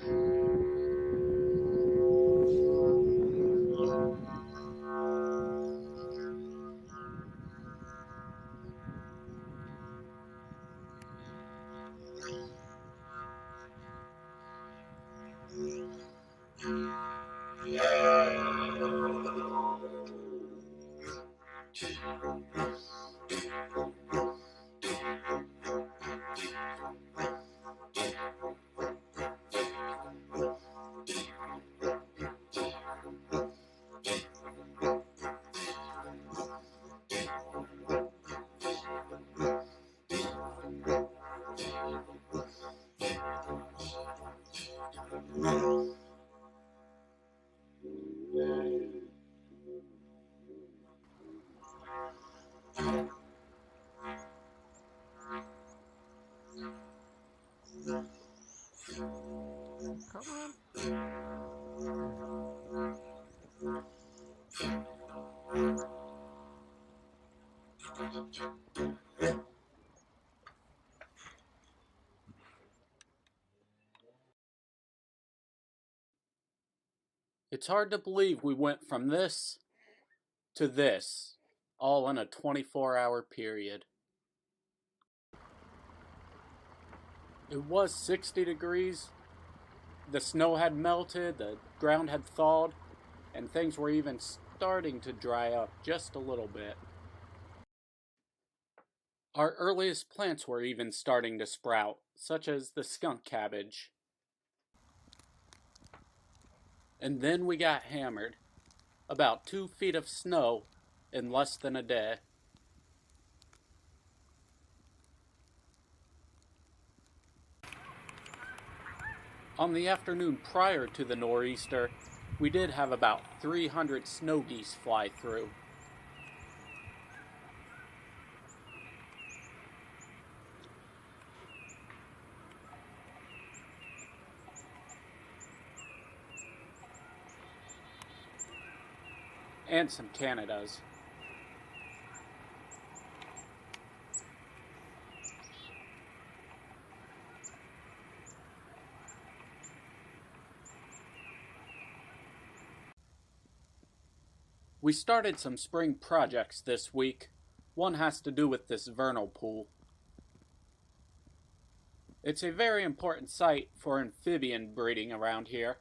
Come on. It's hard to believe we went from this to this, all in a 24-hour period. It was 60 degrees, the snow had melted, the ground had thawed, and things were even starting to dry up just a little bit. Our earliest plants were even starting to sprout, such as the skunk cabbage. And then we got hammered. About 2 feet of snow in less than a day. On the afternoon prior to the nor'easter, we did have about 300 snow geese fly through. And some Canadas. We started some spring projects this week. One has to do with this vernal pool. It's a very important site for amphibian breeding around here,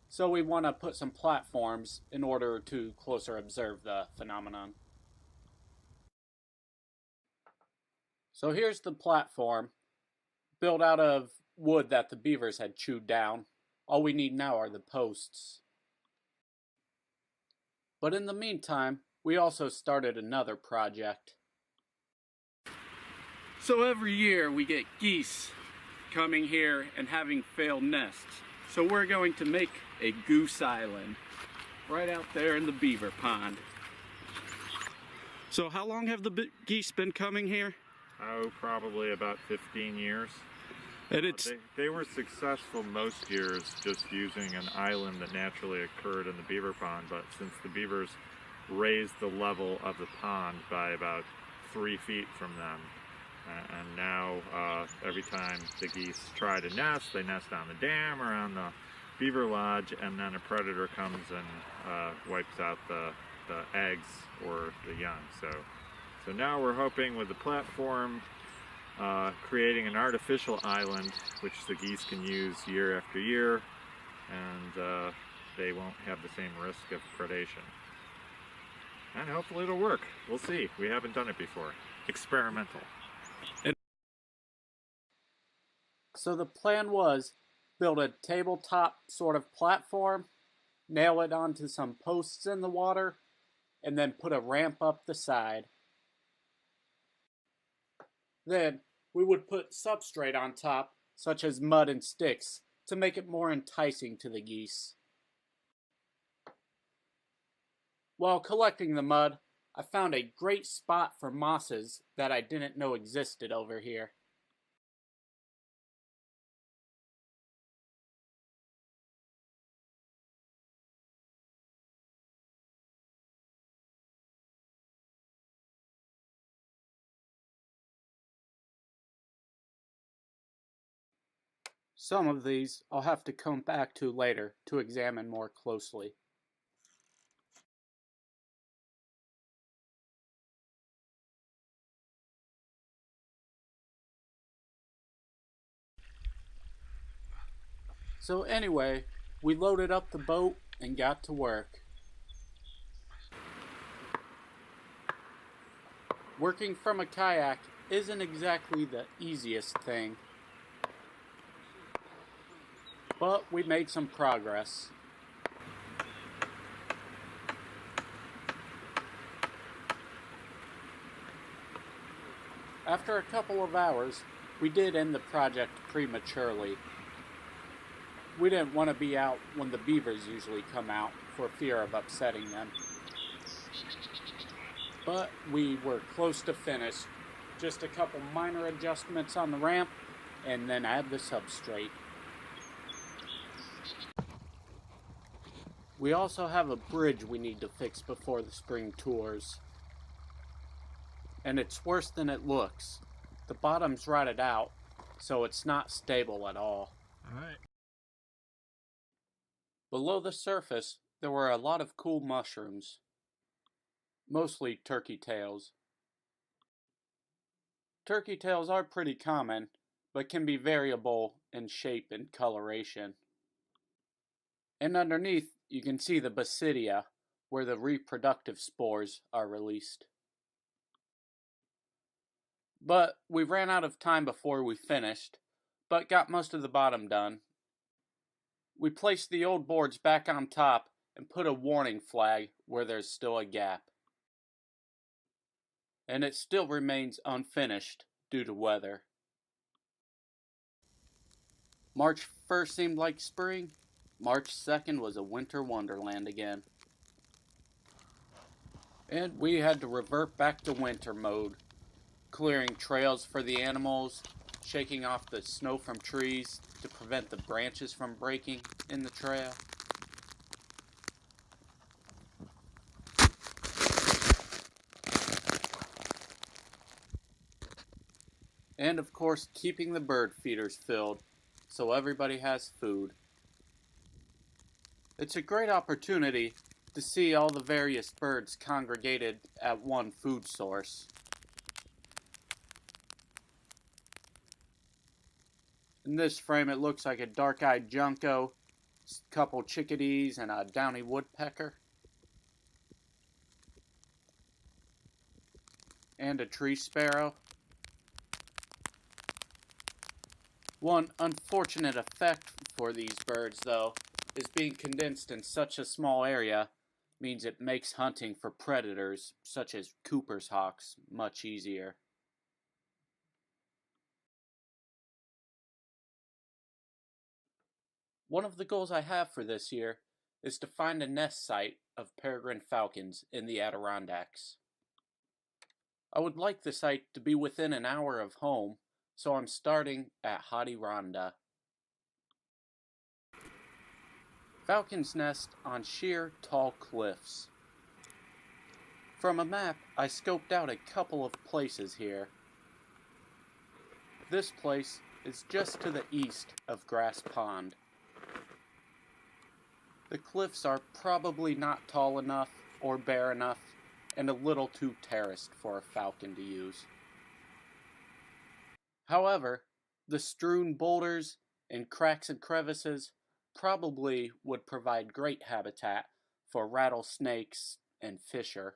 so we want to put some platforms in order to closer observe the phenomenon. So here's the platform, built out of wood that the beavers had chewed down. All we need now are the posts. But in the meantime, we also started another project. So every year we get geese coming here and having failed nests. So we're going to make a goose island right out there in the beaver pond. So how long have the geese been coming here? Oh, probably about 15 years. And it's they were successful most years just using an island that naturally occurred in the beaver pond, but since the beavers raised the level of the pond by about 3 feet from them, and now every time the geese try to nest, they nest on the dam or on the beaver lodge, and then a predator comes and wipes out the eggs or the young. So now we're hoping with the platform, creating an artificial island which the geese can use year after year, and they won't have the same risk of predation. And hopefully it'll work. We'll see. We haven't done it before. Experimental. So the plan was build a tabletop sort of platform, nail it onto some posts in the water, and then put a ramp up the side. Then we would put substrate on top, such as mud and sticks, to make it more enticing to the geese. While collecting the mud, I found a great spot for mosses that I didn't know existed over here. Some of these I'll have to come back to later to examine more closely. So anyway, we loaded up the boat and got to work. Working from a kayak isn't exactly the easiest thing, but we made some progress. After a couple of hours, we did end the project prematurely. We didn't want to be out when the beavers usually come out for fear of upsetting them. But we were close to finish. Just a couple minor adjustments on the ramp, and then add the substrate. We also have a bridge we need to fix before the spring tours. And it's worse than it looks. The bottom's rotted out, so it's not stable at all. Alright. Below the surface, there were a lot of cool mushrooms. Mostly turkey tails. Turkey tails are pretty common, but can be variable in shape and coloration. And underneath, you can see the basidia, where the reproductive spores are released. But we ran out of time before we finished, but got most of the bottom done. We placed the old boards back on top and put a warning flag where there's still a gap. And it still remains unfinished due to weather. March 1st seemed like spring. March 2nd was a winter wonderland again. And we had to revert back to winter mode, clearing trails for the animals, shaking off the snow from trees to prevent the branches from breaking in the trail. And of course, keeping the bird feeders filled so everybody has food. It's a great opportunity to see all the various birds congregated at one food source. In this frame, it looks like a dark-eyed junco, a couple chickadees, and a downy woodpecker. And a tree sparrow. One unfortunate effect for these birds, though, is being condensed in such a small area means it makes hunting for predators, such as Cooper's hawks, much easier. One of the goals I have for this year is to find a nest site of peregrine falcons in the Adirondacks. I would like the site to be within an hour of home, so I'm starting at Hautironda. Falcons nest on sheer, tall cliffs. From a map, I scoped out a couple of places here. This place is just to the east of Grass Pond. The cliffs are probably not tall enough or bare enough and a little too terraced for a falcon to use. However, the strewn boulders and cracks and crevices probably would provide great habitat for rattlesnakes and fisher.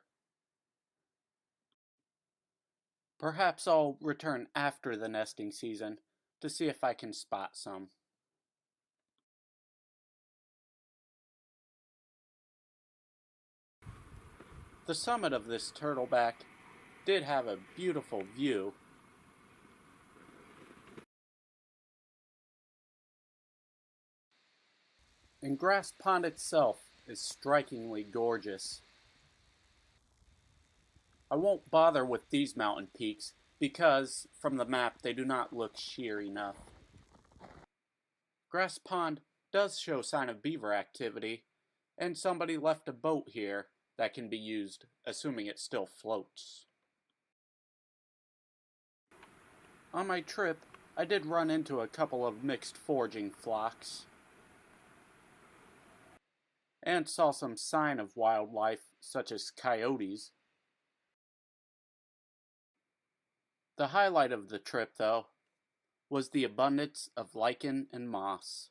Perhaps I'll return after the nesting season to see if I can spot some. The summit of this turtleback did have a beautiful view. And Grass Pond itself is strikingly gorgeous. I won't bother with these mountain peaks because, from the map, they do not look sheer enough. Grass Pond does show sign of beaver activity, and somebody left a boat here that can be used, assuming it still floats. On my trip, I did run into a couple of mixed foraging flocks, and saw some sign of wildlife such as coyotes. The highlight of the trip, though, was the abundance of lichen and moss.